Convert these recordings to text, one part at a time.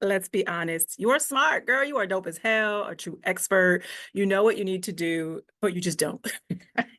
Let's be honest. You are smart, girl. You are dope as hell, a true expert. You know what you need to do, but you just don't.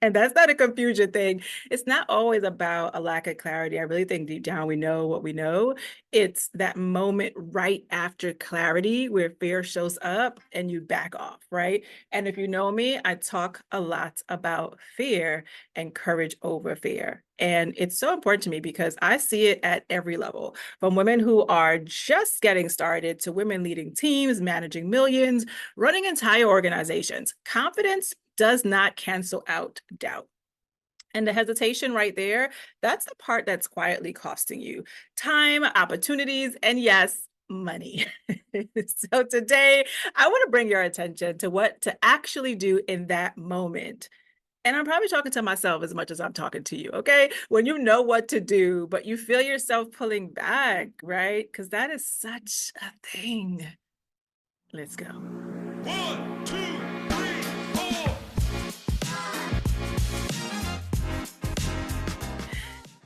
And that's not a confusion thing. It's not always about a lack of clarity. I really think deep down we know what we know. It's that moment right after clarity where fear shows up and you back off, right? And if you know me, I talk a lot about fear and courage over fear. And it's so important to me because I see it at every level, from women who are just getting started to women leading teams, managing millions, running entire organizations. Confidence does not cancel out doubt. And the hesitation right there, that's the part that's quietly costing you time, opportunities, and yes, money. So today, I want to bring your attention to what to actually do in that moment. And I'm probably talking to myself as much as I'm talking to you, okay? When you know what to do, but you feel yourself pulling back, right? Because that is such a thing. Let's go. One, two, three, four.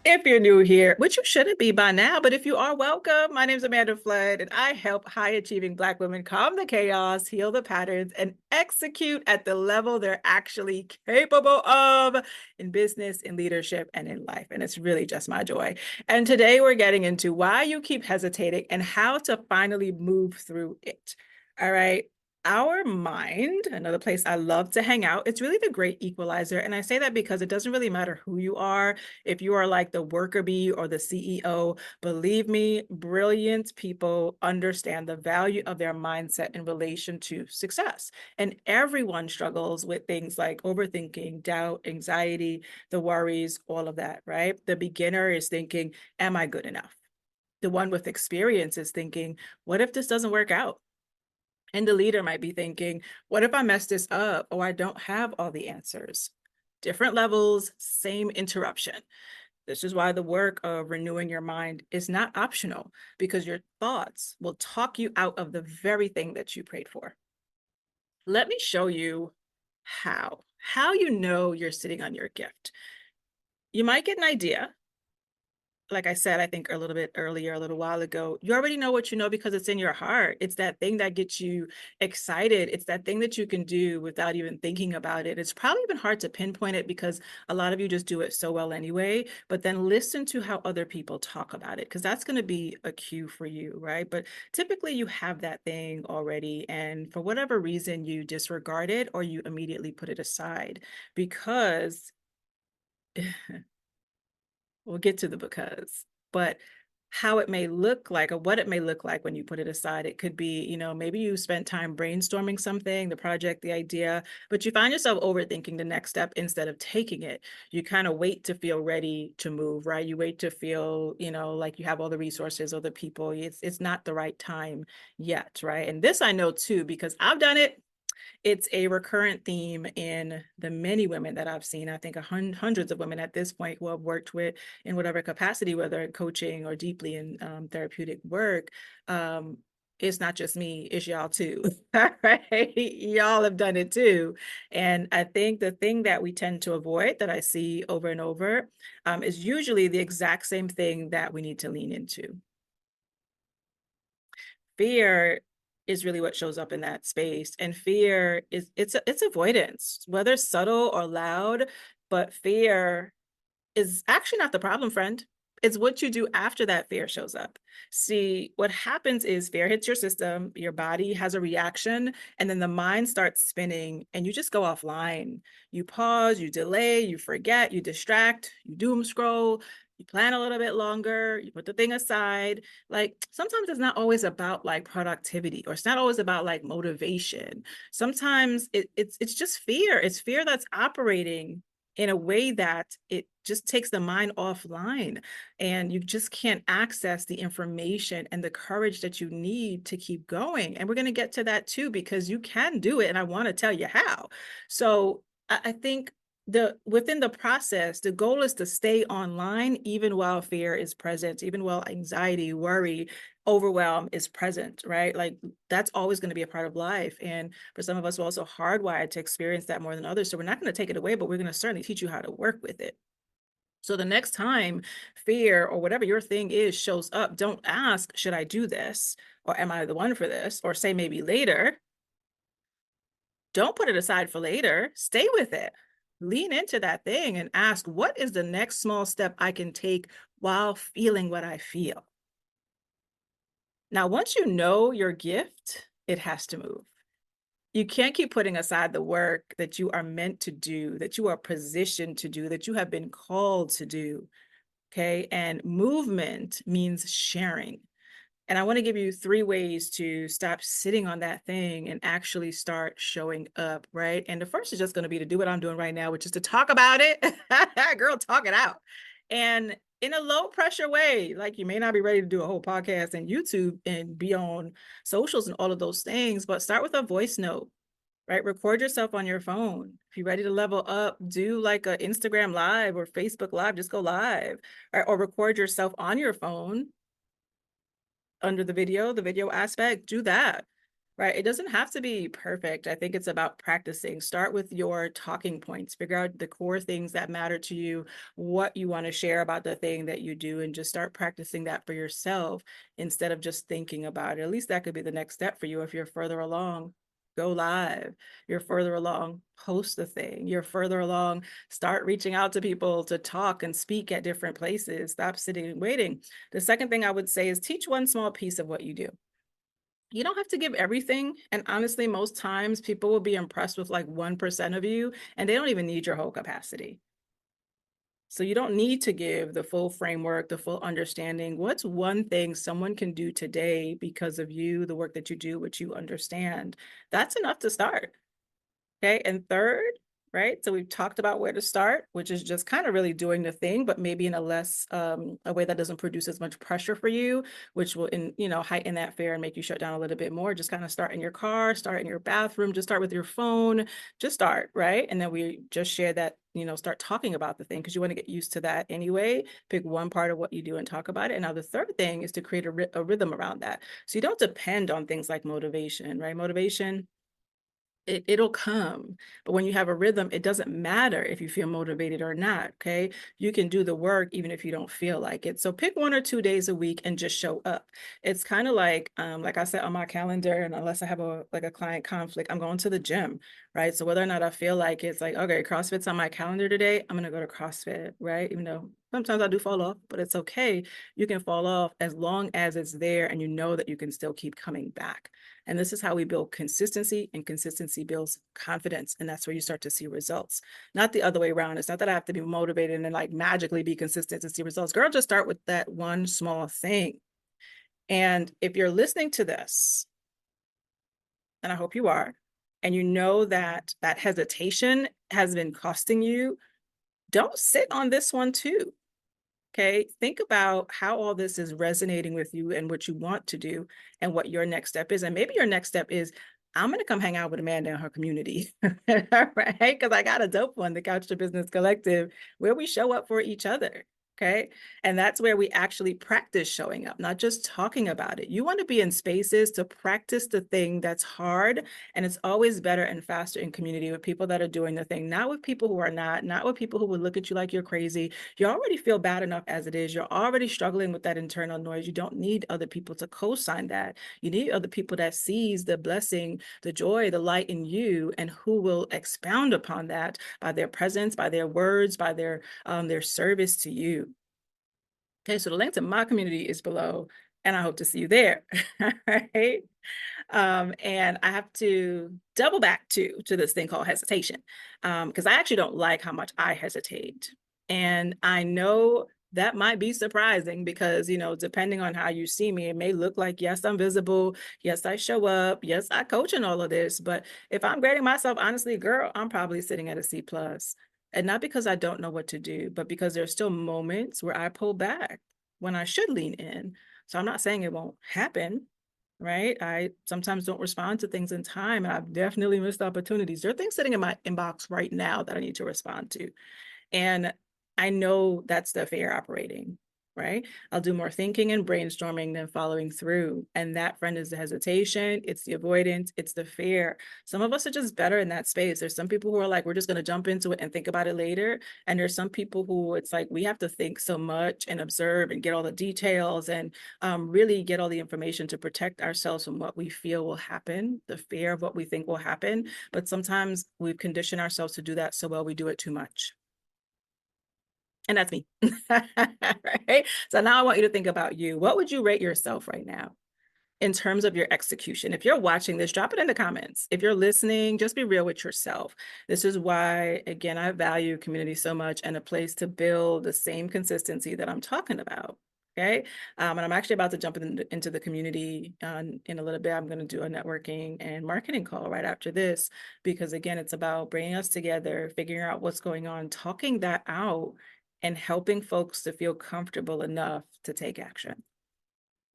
If you're new here, which you shouldn't be by now, but if you are, welcome. My name is Amanda Fludd, and I help high achieving Black women calm the chaos, heal the patterns, and execute at the level they're actually capable of in business, in leadership, and in life. And it's really just my joy. And today we're getting into why you keep hesitating and how to finally move through it. All right. Our mind, another place I love to hang out, it's really the great equalizer. And I say that because it doesn't really matter who you are. If you are like the worker bee or the CEO, believe me, brilliant people understand the value of their mindset in relation to success. And everyone struggles with things like overthinking, doubt, anxiety, the worries, all of that, right? The beginner is thinking, am I good enough? The one with experience is thinking, what if this doesn't work out? And the leader might be thinking, what if I mess this up or I don't have all the answers? Different levels, same interruption. This is why the work of renewing your mind is not optional, because your thoughts will talk you out of the very thing that you prayed for. Let me show you how you know you're sitting on your gift. You might get an idea, like I said, I think a little bit earlier, a little while ago, you already know what you know because it's in your heart. It's that thing that gets you excited. It's that thing that you can do without even thinking about it. It's probably even hard to pinpoint it because a lot of you just do it so well anyway. But then listen to how other people talk about it, because that's going to be a cue for you, right? But typically you have that thing already. And for whatever reason, you disregard it or you immediately put it aside because we'll get to the because, but how it may look like or what it may look like when you put it aside. It could be, maybe you spent time brainstorming something, the project, the idea, but you find yourself overthinking the next step instead of taking it. You kind of wait to feel ready to move, right? You wait to feel, like you have all the resources or the people. It's not the right time yet, right? And this I know too, because I've done it. It's a recurrent theme in the many women that I've seen. I think hundreds of women at this point who I've worked with in whatever capacity, whether coaching or deeply in therapeutic work. It's not just me, it's y'all too. All right. Y'all have done it too. And I think the thing that we tend to avoid that I see over and over is usually the exact same thing that we need to lean into. Fear is really what shows up in that space, and fear is it's avoidance, whether subtle or loud. But fear is actually not the problem, friend. It's what you do after that fear shows up. See, what happens is fear hits your system, your body has a reaction, and then the mind starts spinning and you just go offline. You pause, you delay, you forget, you distract, you doom scroll, you plan a little bit longer, you put the thing aside. Like sometimes it's not always about like productivity, or it's not always about like motivation. Sometimes it's just fear. It's fear that's operating in a way that it just takes the mind offline, and you just can't access the information and the courage that you need to keep going. And we're going to get to that too, because you can do it. And I want to tell you how. So I think within the process, the goal is to stay online, even while fear is present, even while anxiety, worry, overwhelm is present, right? Like that's always going to be a part of life. And for some of us, we're also hardwired to experience that more than others. So we're not going to take it away, but we're going to certainly teach you how to work with it. So the next time fear or whatever your thing is shows up, don't ask, should I do this? Or am I the one for this? Or say maybe later. Don't put it aside for later. Stay with it. Lean into that thing and ask, what is the next small step I can take while feeling what I feel? Now, once you know your gift, it has to move. You can't keep putting aside the work that you are meant to do, that you are positioned to do, that you have been called to do. Okay. And movement means sharing. And I want to give you 3 ways to stop sitting on that thing and actually start showing up, right? And the first is just going to be to do what I'm doing right now, which is to talk about it. Girl, talk it out. And in a low pressure way, like you may not be ready to do a whole podcast and YouTube and be on socials and all of those things, but start with a voice note, right? Record yourself on your phone. If you're ready to level up, do like a Instagram live or Facebook live, just go live, or record yourself on your phone under the video aspect, do that. Right. It doesn't have to be perfect. I think it's about practicing. Start with your talking points, figure out the core things that matter to you, what you want to share about the thing that you do, and just start practicing that for yourself instead of just thinking about it. At least that could be the next step for you if you're further along. Go live. You're further along, post the thing. You're further along, start reaching out to people to talk and speak at different places. Stop sitting and waiting. The second thing I would say is teach one small piece of what you do. You don't have to give everything. And honestly, most times people will be impressed with like 1% of you, and they don't even need your whole capacity. So you don't need to give the full framework, the full understanding. What's one thing someone can do today because of you, the work that you do, which you understand? That's enough to start. Okay. And third, right? So we've talked about where to start, which is just kind of really doing the thing, but maybe in a less a way that doesn't produce as much pressure for you, which will heighten that fear and make you shut down a little bit more. Just kind of start in your car, start in your bathroom, just start with your phone, just start, right? And then we just share that, start talking about the thing because you want to get used to that anyway. Pick one part of what you do and talk about it. And now the third thing is to create a rhythm around that. So you don't depend on things like motivation, right? Motivation, it'll come. But when you have a rhythm, it doesn't matter if you feel motivated or not. Okay. You can do the work even if you don't feel like it. So pick 1 or 2 days a week and just show up. It's kind of like I said on my calendar, and unless I have a client conflict, I'm going to the gym, right? So whether or not I feel like it's like, okay, CrossFit's on my calendar today, I'm gonna go to CrossFit, right? Even though sometimes I do fall off, but it's okay. You can fall off as long as it's there and you know that you can still keep coming back. And this is how we build consistency, and consistency builds confidence. And that's where you start to see results, not the other way around. It's not that I have to be motivated and like magically be consistent to see results. Girl, just start with that one small thing. And if you're listening to this, and I hope you are, and you know that that hesitation has been costing you, don't sit on this one too. Okay, think about how all this is resonating with you and what you want to do and what your next step is. And maybe your next step is, I'm going to come hang out with Amanda and her community, right? Because I got a dope one, the Couch to Business Collective, where we show up for each other. Okay. And that's where we actually practice showing up, not just talking about it. You want to be in spaces to practice the thing that's hard. And it's always better and faster in community with people that are doing the thing, not with people who are not with people who would look at you like you're crazy. You already feel bad enough as it is. You're already struggling with that internal noise. You don't need other people to co-sign that. You need other people that sees the blessing, the joy, the light in you, and who will expound upon that by their presence, by their words, by their service to you. Okay, so the link to my community is below, and I hope to see you there. All right. And I have to double back to this thing called hesitation, because I actually don't like how much I hesitate. And I know that might be surprising because, depending on how you see me, it may look like, yes, I'm visible. Yes, I show up. Yes, I coach and all of this. But if I'm grading myself, honestly, girl, I'm probably sitting at a C plus. And not because I don't know what to do, but because there's still moments where I pull back when I should lean in. So I'm not saying it won't happen, right? I sometimes don't respond to things in time, and I've definitely missed opportunities. There are things sitting in my inbox right now that I need to respond to. And I know that's the fear operating, right? I'll do more thinking and brainstorming than following through. And that, friend, is the hesitation, it's the avoidance, it's the fear. Some of us are just better in that space. There's some people who are like, we're just going to jump into it and think about it later. And there's some people who it's like, we have to think so much and observe and get all the details and really get all the information to protect ourselves from what we feel will happen, the fear of what we think will happen. But sometimes we've conditioned ourselves to do that so well, we do it too much. And that's me. Right? So now I want you to think about you. What would you rate yourself right now in terms of your execution? If you're watching this, drop it in the comments. If you're listening, just be real with yourself. This is why, again, I value community so much and a place to build the same consistency that I'm talking about. Okay. And I'm actually about to jump into the community in a little bit. I'm going to do a networking and marketing call right after this, because again, it's about bringing us together, figuring out what's going on, talking that out, and helping folks to feel comfortable enough to take action.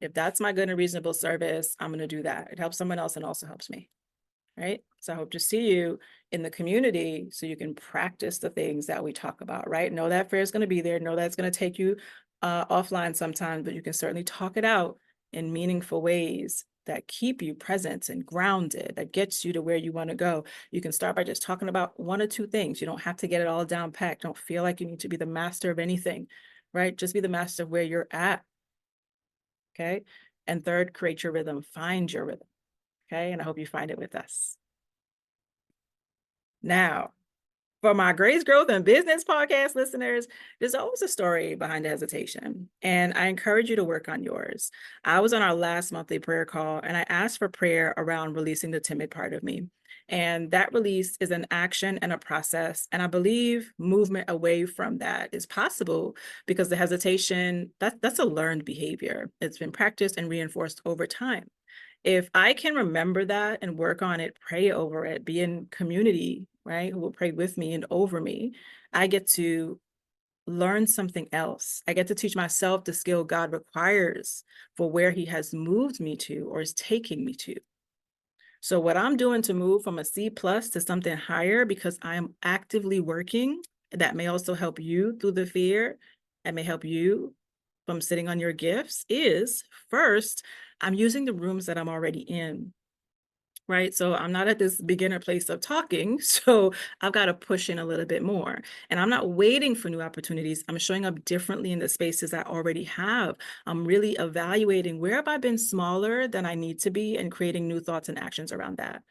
If that's my good and reasonable service, I'm going to do that. It helps someone else and also helps me. Right. So I hope to see you in the community so you can practice the things that we talk about. Right. Know that fear is going to be there. Know that it's going to take you offline sometimes, but you can certainly talk it out in meaningful ways that keep you present and grounded, that gets you to where you want to go. You can start by just talking about one or two things. You don't have to get it all down packed. Don't feel like you need to be the master of anything. Right. Just be the master of where you're at. Okay. And third, create your rhythm, find your rhythm. Okay. And I hope you find it with us. Now, for my Grace Growth and Business podcast listeners, there's always a story behind the hesitation, and I encourage you to work on yours. I was on our last monthly prayer call, and I asked for prayer around releasing the timid part of me. And that release is an action and a process. And I believe movement away from that is possible because the hesitation, that's a learned behavior. It's been practiced and reinforced over time. If I can remember that and work on it, pray over it, be in community, right, who will pray with me and over me, I get to learn something else. I get to teach myself the skill God requires for where he has moved me to or is taking me to. So what I'm doing to move from a C plus to something higher, because I am actively working, that may also help you through the fear and may help you from sitting on your gifts, is first, I'm using the rooms that I'm already in. Right. So I'm not at this beginner place of talking. So I've got to push in a little bit more. And I'm not waiting for new opportunities. I'm showing up differently in the spaces I already have. I'm really evaluating where have I been smaller than I need to be and creating new thoughts and actions around that.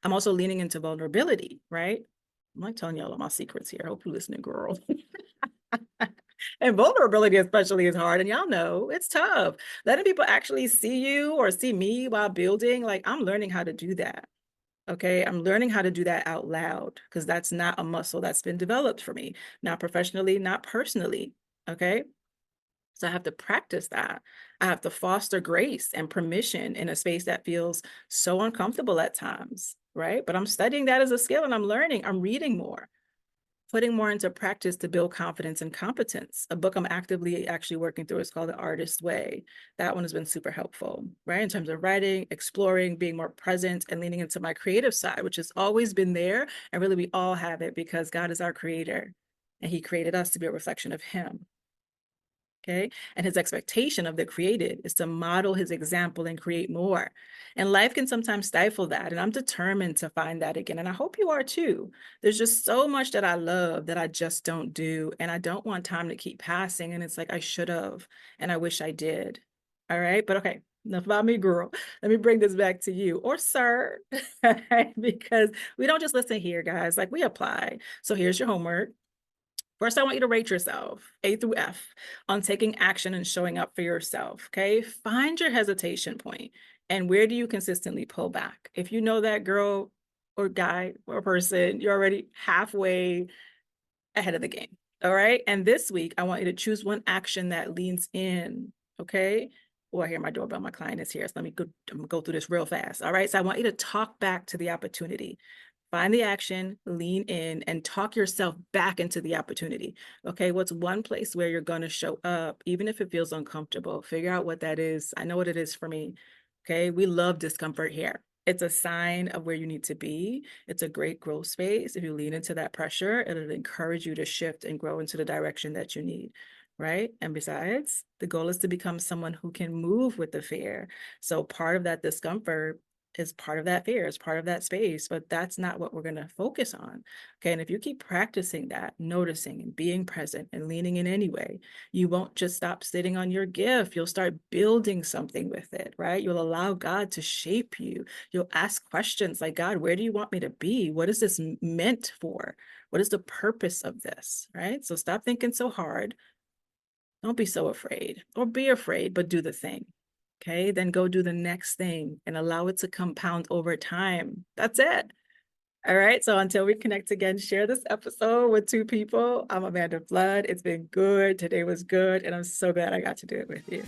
I'm also leaning into vulnerability, right? I'm like telling y'all all my secrets here. I hope you're listening, girl. And vulnerability especially is hard. And y'all know it's tough. Letting people actually see you or see me while building, like I'm learning how to do that. Okay. I'm learning how to do that out loud because that's not a muscle that's been developed for me, not professionally, not personally. Okay. So I have to practice that. I have to foster grace and permission in a space that feels so uncomfortable at times. Right. But I'm studying that as a skill and I'm learning, I'm reading more, putting more into practice to build confidence and competence. A book I'm actively actually working through is called The Artist's Way. That one has been super helpful, right? In terms of writing, exploring, being more present, and leaning into my creative side, which has always been there. And really, we all have it because God is our creator and he created us to be a reflection of him. Okay. And his expectation of the created is to model his example and create more. And life can sometimes stifle that. And I'm determined to find that again. And I hope you are too. There's just so much that I love that I just don't do. And I don't want time to keep passing. And it's like, I should have. And I wish I did. All right. But okay. Enough about me, girl. Let me bring this back to you or sir, because we don't just listen here, guys. Like we apply. So here's your homework. First, I want you to rate yourself, A through F, on taking action and showing up for yourself, okay? Find your hesitation point and where do you consistently pull back? If you know that girl or guy or person, you're already halfway ahead of the game, all right? And this week, I want you to choose one action that leans in, okay? Oh, I hear my doorbell. My client is here. So I'm gonna go through this real fast, all right? So I want you to talk back to the opportunity. Find the action, lean in, and talk yourself back into the opportunity. Okay, what's one place where you're going to show up, even if it feels uncomfortable? Figure out what that is. I know what it is for me. Okay, we love discomfort here. It's a sign of where you need to be. It's a great growth space. If you lean into that pressure, it'll encourage you to shift and grow into the direction that you need. right? And besides, the goal is to become someone who can move with the fear. So part of that discomfort is part of that fear, is part of that space, but that's not what we're going to focus on. Okay. And if you keep practicing that, noticing and being present and leaning in anyway, you won't just stop sitting on your gift. You'll start building something with it, right? You'll allow God to shape you. You'll ask questions like, God, where do you want me to be? What is this meant for? What is the purpose of this? Right? So stop thinking so hard. Don't be so afraid, or be afraid, but do the thing. Okay, then go do the next thing and allow it to compound over time. That's it. All right. So until we connect again, share this episode with two people. I'm Amanda Fludd. It's been good. Today was good. And I'm so glad I got to do it with you.